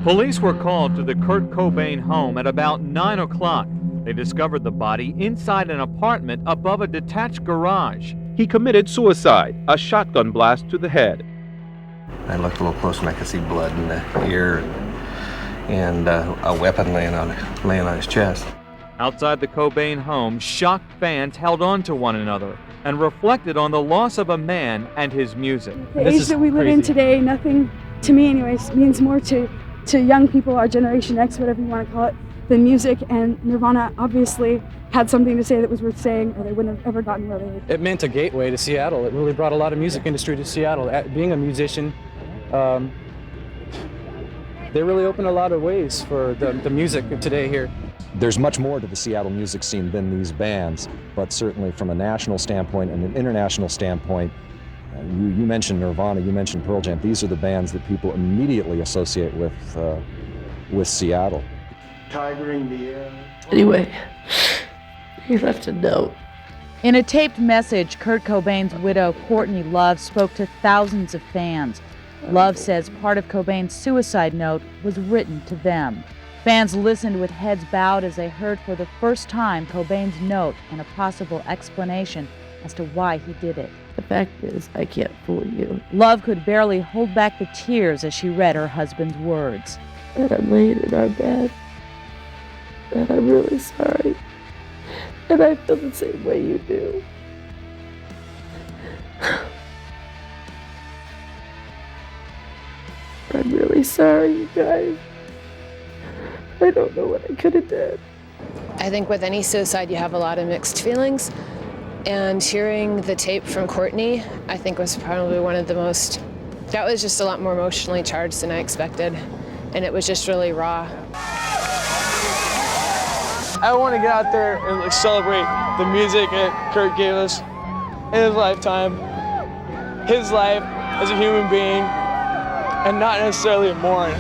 Police were called to the Kurt Cobain home at about 9 o'clock. They discovered the body inside an apartment above a detached garage. He committed suicide, a shotgun blast to the head. I looked a little closer and I could see blood in the ear and a weapon laying on his chest. Outside the Cobain home, shocked fans held on to one another and reflected on the loss of a man and his music. The age that we live in today, nothing, to me anyways, means more to young people, our Generation X, whatever you want to call it, than music. And Nirvana obviously had something to say that was worth saying, or they wouldn't have ever gotten where they did. It meant a gateway to Seattle. It really brought a lot of music industry to Seattle. Being a musician, they really opened a lot of ways for the music of today here. There's much more to the Seattle music scene than these bands, but certainly from a national standpoint and an international standpoint, you mentioned Nirvana, you mentioned Pearl Jam. These are the bands that people immediately associate with Seattle. Tiger in the air. Anyway, he left a note. In a taped message, Kurt Cobain's widow, Courtney Love, spoke to thousands of fans. Love says part of Cobain's suicide note was written to them. Fans listened with heads bowed as they heard for the first time Cobain's note and a possible explanation as to why he did it. The fact is, I can't fool you. Love could barely hold back the tears as she read her husband's words. And I'm laying in our bed, and I'm really sorry. And I feel the same way you do. I'm really sorry, you guys. I don't know what I could have done. I think with any suicide, you have a lot of mixed feelings. And hearing the tape from Courtney, I think was probably one of the most, that was just a lot more emotionally charged than I expected. And it was just really raw. I want to get out there and celebrate the music that Kurt gave us in his lifetime, his life as a human being, and not necessarily mourn.